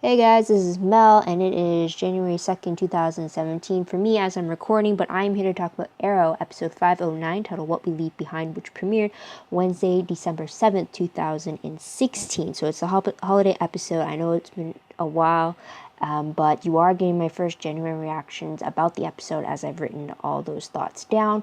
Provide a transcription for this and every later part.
Hey guys, this is Mel, and it is January 2nd, 2017 for me as I'm recording, but I'm here to talk about Arrow, episode 509, titled What We Leave Behind, which premiered Wednesday, December 7th, 2016. So it's a holiday episode. I know it's been a while, but you are getting my first genuine reactions about the episode as I've written all those thoughts down.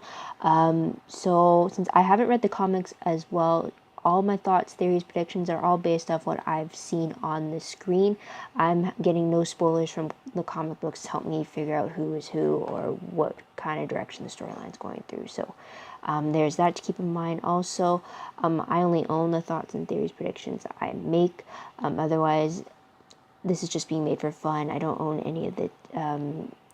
So since I haven't read the comics as well, all my thoughts, theories, predictions are all based off what I've seen on the screen. I'm getting no spoilers from the comic books to help me figure out who is who or what kind of direction the storyline's going through. So there's that to keep in mind. Also, I only own the thoughts and theories, predictions I make. Otherwise, this is just being made for fun. I don't own any of the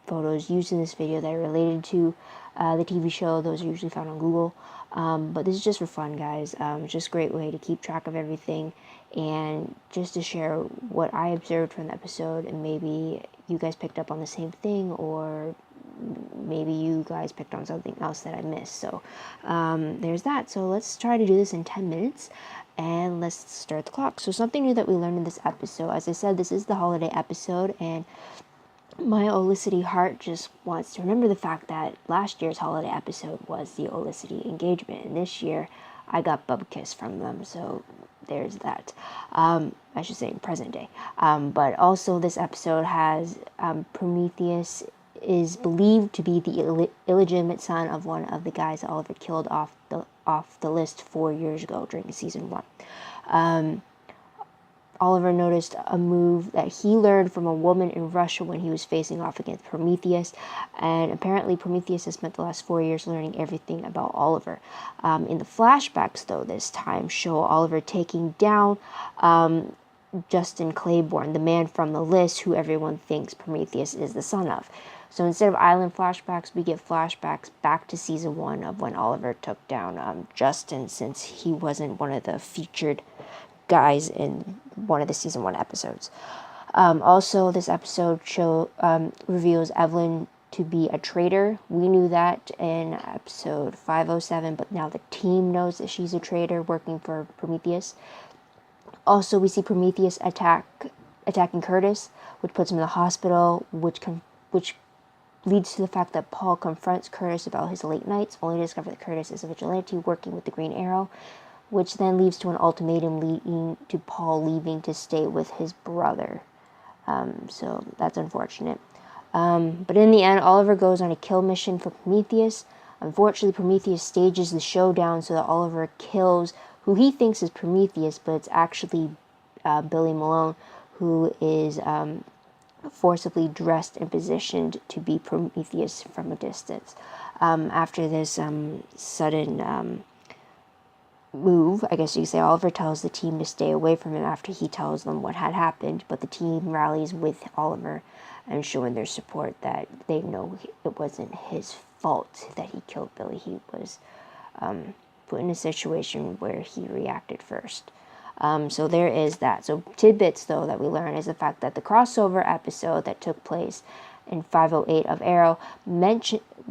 photos used in this video that are related to the TV show. Those are usually found on Google. But this is just for fun, guys. It's just a great way to keep track of everything and just to share what I observed from the episode, and maybe you guys picked up on the same thing, or maybe you guys picked on something else that I missed. So there's that. So let's try to do this in 10 minutes. And let's start the clock. So something new that we learned in this episode, as I said, this is the holiday episode, and my Olicity heart just wants to remember the fact that last year's holiday episode was the Olicity engagement, and this year I got Bub Kiss from them, so there's that. I should say in present day. But also this episode has Prometheus is believed to be the illegitimate son of one of the guys that Oliver killed off the list 4 years ago during season 1. Oliver noticed a move that he learned from a woman in Russia when he was facing off against Prometheus, and apparently Prometheus has spent the last 4 years learning everything about Oliver. In the flashbacks, though, this time show Oliver taking down Justin Claiborne, the man from the list who everyone thinks Prometheus is the son of. So instead of island flashbacks, we get flashbacks back to season 1 of when Oliver took down Justin, since he wasn't one of the featured guys in one of the season 1 episodes. Also, this episode reveals Evelyn to be a traitor. We knew that in episode 507, but now the team knows that she's a traitor working for Prometheus. Also, we see Prometheus attacking Curtis, which puts him in the hospital, which leads to the fact that Paul confronts Curtis about his late nights, only to discover that Curtis is a vigilante working with the Green Arrow, which then leads to an ultimatum leading to Paul leaving to stay with his brother. So that's unfortunate. But in the end, Oliver goes on a kill mission for Prometheus. Unfortunately, Prometheus stages the showdown so that Oliver kills who he thinks is Prometheus, but it's actually Billy Malone, who is forcibly dressed and positioned to be Prometheus from a distance. After this sudden move, I guess you could say, Oliver tells the team to stay away from him after he tells them what had happened, but the team rallies with Oliver and showing their support that they know it wasn't his fault that he killed Billy. He was put in a situation where he reacted first. So there is that. So tidbits, though, that we learn is the fact that the crossover episode that took place in 508 of Arrow,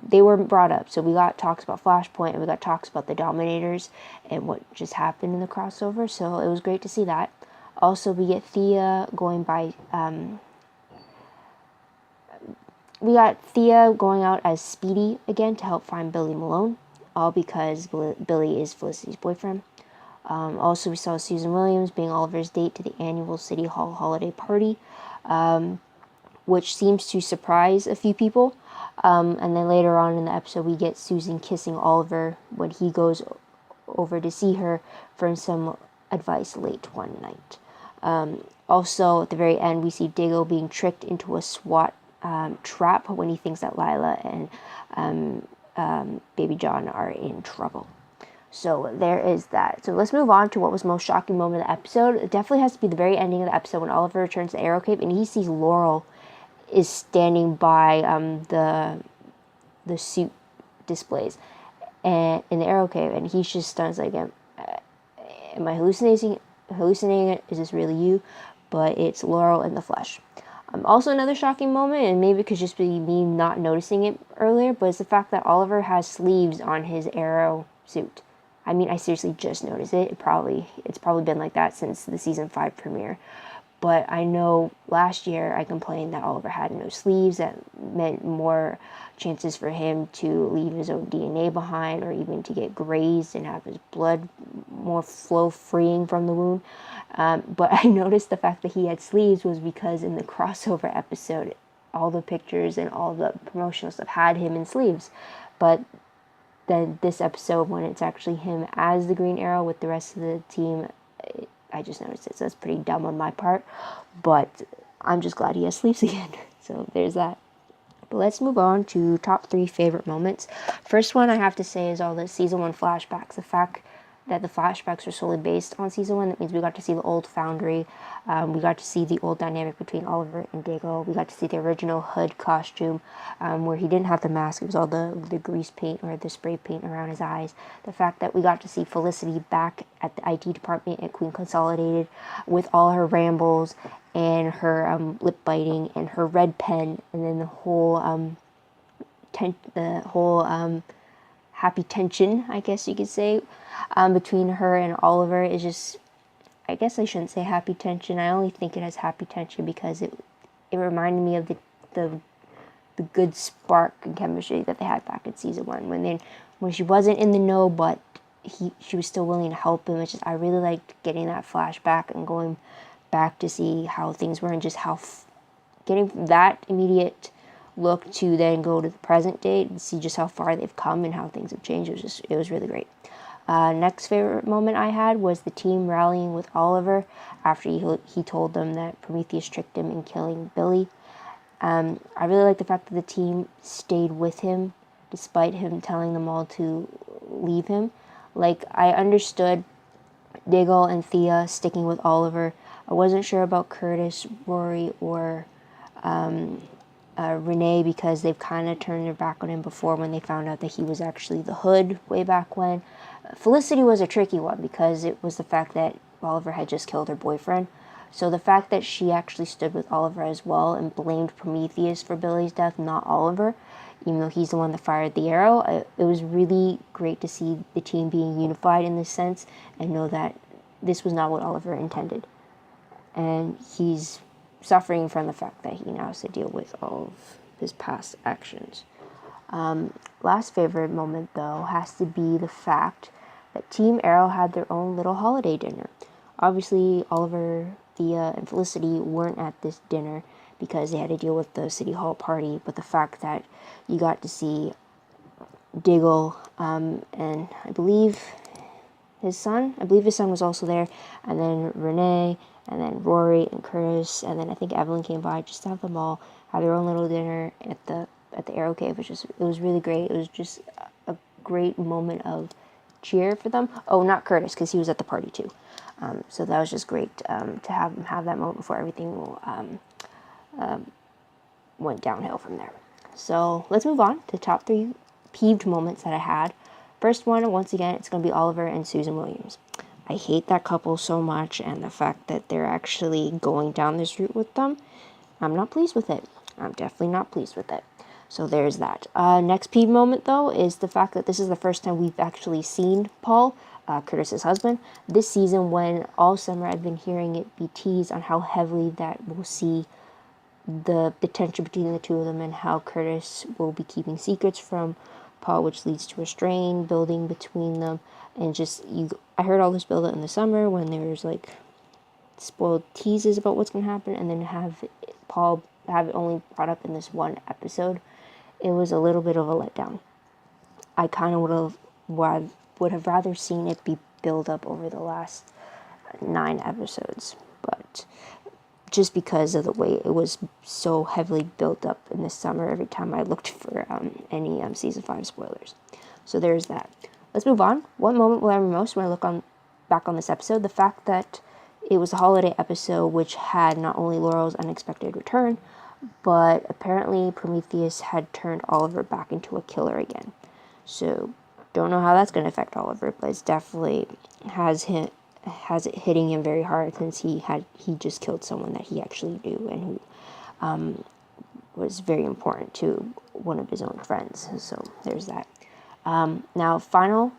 they were brought up. So we got talks about Flashpoint, and we got talks about the Dominators and what just happened in the crossover. So it was great to see that. Also, we get Thea going out as Speedy again to help find Billy Malone, all because Billy is Felicity's boyfriend. Also, we saw Susan Williams being Oliver's date to the annual City Hall holiday party, which seems to surprise a few people. And then later on in the episode, we get Susan kissing Oliver when he goes over to see her for some advice late one night. Also, at the very end, we see Diggle being tricked into a SWAT trap when he thinks that Lila and Baby John are in trouble. So there is that. So let's move on to what was the most shocking moment of the episode. It definitely has to be the very ending of the episode when Oliver returns to Arrow Cave and he sees Laurel is standing by the suit displays and in the Arrow Cave, and he's just stunned, like, am I hallucinating it? Is this really you? But it's Laurel in the flesh. Also another shocking moment, and maybe it could just be me not noticing it earlier, but it's the fact that Oliver has sleeves on his Arrow suit. I mean, I seriously just noticed it. It's probably been like that since the season 5 premiere. But I know last year I complained that Oliver had no sleeves. That meant more chances for him to leave his own DNA behind, or even to get grazed and have his blood more flow freeing from the wound. But I noticed the fact that he had sleeves was because in the crossover episode, all the pictures and all the promotional stuff had him in sleeves. But then this episode, when it's actually him as the Green Arrow with the rest of the team, I just noticed it, so that's pretty dumb on my part, but I'm just glad he has sleeves again. So there's that. But let's move on to top 3 favorite moments. First one I have to say is all the season 1 flashbacks. The fact that the flashbacks are solely based on season 1, that means we got to see the old foundry, we got to see the old dynamic between Oliver and Diggle, we got to see the original Hood costume, where he didn't have the mask, it was all the grease paint or the spray paint around his eyes. The fact that we got to see Felicity back at the IT department at Queen Consolidated with all her rambles and her lip biting and her red pen, and then the whole happy tension, I guess you could say, between her and Oliver is just, I guess I shouldn't say happy tension. I only think it has happy tension because it reminded me of the good spark and chemistry that they had back in season 1 when she wasn't in the know, but she was still willing to help him. It's just, I really liked getting that flashback and going back to see how things were, and just how getting that immediate look to then go to the present date and see just how far they've come and how things have changed. It was really great. Next favorite moment I had was the team rallying with Oliver after he told them that Prometheus tricked him in killing Billy. I really like the fact that the team stayed with him despite him telling them all to leave him. Like, I understood Diggle and Thea sticking with Oliver. I wasn't sure about Curtis, Rory, or Renee, because they've kind of turned their back on him before when they found out that he was actually the Hood way back when. Felicity was a tricky one because it was the fact that Oliver had just killed her boyfriend. So the fact that she actually stood with Oliver as well and blamed Prometheus for Billy's death, not Oliver, even though he's the one that fired the arrow, it was really great to see the team being unified in this sense and know that this was not what Oliver intended. And he's suffering from the fact that he now has to deal with all of his past actions. Last favorite moment, though, has to be the fact that Team Arrow had their own little holiday dinner. Obviously, Oliver, Thea, and Felicity weren't at this dinner because they had to deal with the City Hall party, but the fact that you got to see Diggle and I believe his son was also there, and then Renee, and then Rory and Curtis, and then I think Evelyn came by just to have them all have their own little dinner at the Arrow Cave, it was really great. It was just a great moment of cheer for them. Oh, not Curtis, because he was at the party too. So that was just great to have that moment before everything went downhill from there. So let's move on to top 3 peeved moments that I had. First one, once again, it's going to be Oliver and Susan Williams. I hate that couple so much, and the fact that they're actually going down this route with them, I'm not pleased with it. I'm definitely not pleased with it. So there's that. Next peeve moment, though, is the fact that this is the first time we've actually seen Paul, Curtis's husband, this season, when all summer I've been hearing it be teased on how heavily that we'll see the tension between the two of them and how Curtis will be keeping secrets from Paul, which leads to a strain building between them. And just, I heard all this build up in the summer when there's like spoiled teases about what's going to happen, and then have Paul have it only brought up in this one episode. It was a little bit of a letdown. I kind of would have rather seen it be built up over the last 9 episodes, but just because of the way it was so heavily built up in the summer every time I looked for any season 5 spoilers. So there's that. Let's move on. One moment will I remember most when I look back on this episode, the fact that it was a holiday episode which had not only Laurel's unexpected return, but apparently Prometheus had turned Oliver back into a killer again. So don't know how that's going to affect Oliver, but it's definitely has it hitting him very hard, since he just killed someone that he actually knew and who was very important to one of his own friends. So there's that. Now, final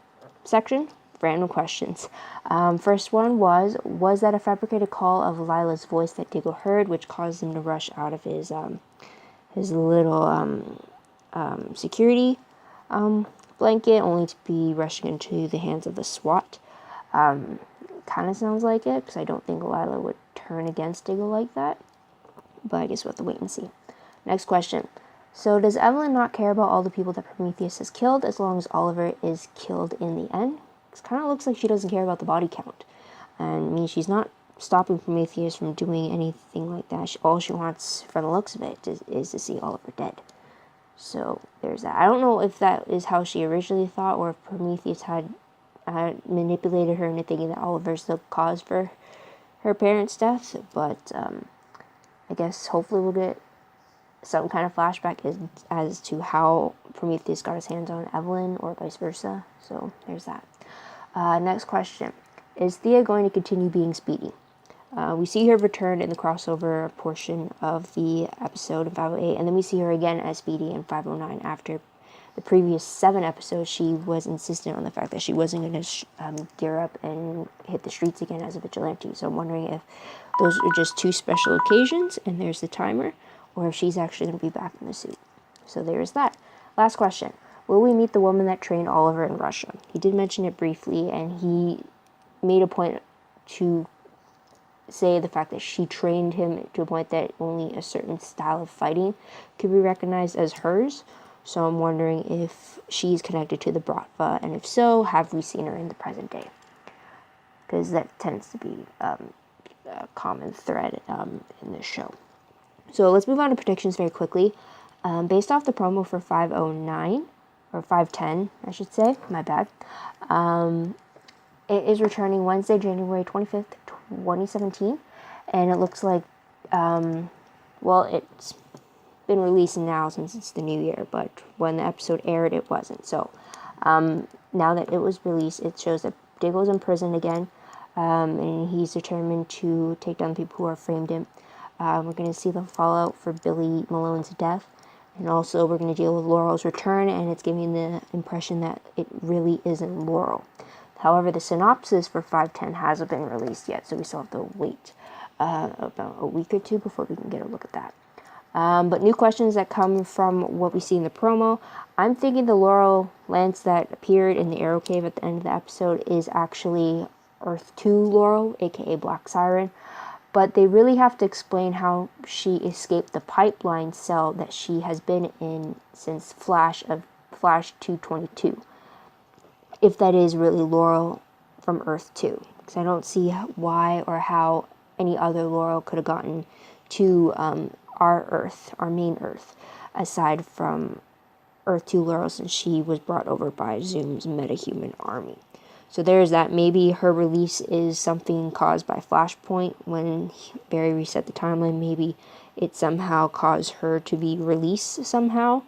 section random questions. First one was that a fabricated call of Lila's voice that Diggle heard, which caused him to rush out of his little security blanket, only to be rushing into the hands of the SWAT? Kind of sounds like it, because I don't think Lila would turn against Diggle like that. But I guess we'll have to wait and see. Next question. So does Evelyn not care about all the people that Prometheus has killed as long as Oliver is killed in the end? It kind of looks like she doesn't care about the body count. And I mean, she's not stopping Prometheus from doing anything like that. All she wants, from the looks of it, is to see Oliver dead. So there's that. I don't know if that is how she originally thought, or if Prometheus had manipulated her into thinking that Oliver's the cause for her parents' death. But I guess hopefully we'll get some kind of flashback as to how Prometheus got his hands on Evelyn, or vice versa. So there's that. Next question. Is Thea going to continue being Speedy? We see her return in the crossover portion of the episode in 508, and then we see her again as Speedy in 509. After the previous 7 episodes, she was insistent on the fact that she wasn't going to gear up and hit the streets again as a vigilante. So I'm wondering if those are just 2 special occasions, and there's the timer, or if she's actually going to be back in the suit. So there's that. Last question. Will we meet the woman that trained Oliver in Russia? He did mention it briefly, and he made a point to say the fact that she trained him to a point that only a certain style of fighting could be recognized as hers. So I'm wondering if she's connected to the Bratva, and if so, have we seen her in the present day? Because that tends to be a common thread in this show. So let's move on to predictions very quickly. Based off the promo for 509, or 510, I should say, my bad. It is returning Wednesday, January 25th, 2017, and it looks like, well, it's been releasing now since it's the new year, but when the episode aired, it wasn't. So now that it was released, it shows that Diggle's in prison again, and he's determined to take down the people who are framed him. We're going to see the fallout for Billy Malone's death, and also we're going to deal with Laurel's return, and it's giving the impression that it really isn't Laurel. However, the synopsis for 510 hasn't been released yet, so we still have to wait about a week or 2 before we can get a look at that. But new questions that come from what we see in the promo. I'm thinking the Laurel lance that appeared in the Arrow Cave at the end of the episode is actually Earth 2 Laurel, aka Black Siren. But they really have to explain how she escaped the pipeline cell that she has been in since Flash 222. If that is really Laurel from Earth 2. Because I don't see why or how any other Laurel could have gotten to our Earth, our main Earth, aside from Earth 2 Laurel, since she was brought over by Zoom's metahuman army. So there's that. Maybe her release is something caused by Flashpoint when Barry reset the timeline. Maybe it somehow caused her to be released somehow.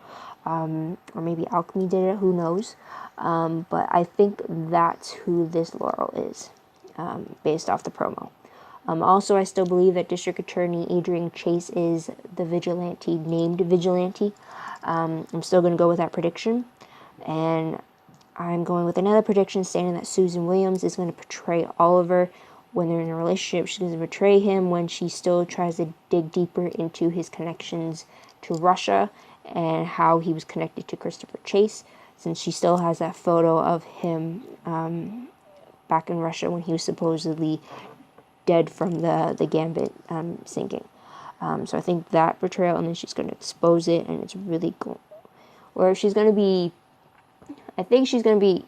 Or maybe Alchemy did it, who knows. But I think that's who this Laurel is, based off the promo. Also, I still believe that District Attorney Adrian Chase is the vigilante, named vigilante. I'm still going to go with that prediction. And I'm going with another prediction stating that Susan Williams is going to portray Oliver when they're in a relationship. She's going to betray him when she still tries to dig deeper into his connections to Russia and how he was connected to Christopher Chase, since she still has that photo of him back in Russia when he was supposedly dead from the Gambit sinking. So I think that portrayal, and then she's going to expose it, and it's really cool. Or she's going to be, I think she's going to be,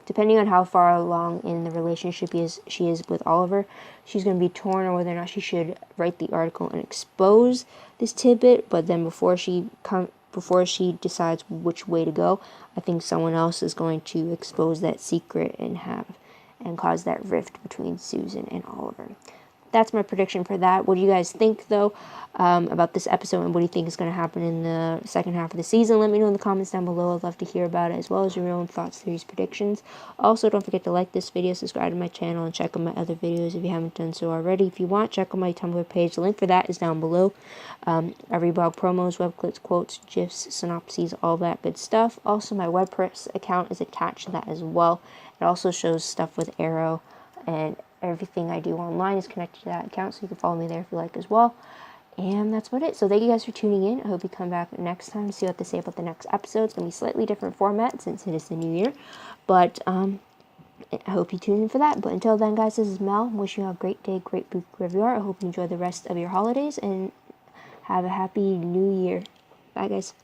depending on how far along in the relationship she is with Oliver, she's going to be torn on whether or not she should write the article and expose this tidbit. But then before she decides which way to go, I think someone else is going to expose that secret and cause that rift between Susan and Oliver. That's my prediction for that. What do you guys think, though, about this episode, and what do you think is going to happen in the second half of the season? Let me know in the comments down below. I'd love to hear about it, as well as your own thoughts, theories, predictions. Also, don't forget to like this video, subscribe to my channel, and check out my other videos if you haven't done so already. If you want, check out my Tumblr page. The link for that is down below. I reblog promos, web clips, quotes, GIFs, synopses, all that good stuff. Also, my WordPress account is attached to that as well. It also shows stuff with Arrow, and everything I do online is connected to that account, so you can follow me there if you like as well. And that's about it. So thank you guys for tuning in. I hope you come back next time to see what they say about the next episode. It's going to be slightly different format since it is the new year. But I hope you tune in for that. But until then, guys, this is Mel. Wishing you a great day, great week wherever you are. I hope you enjoy the rest of your holidays and have a happy new year. Bye, guys.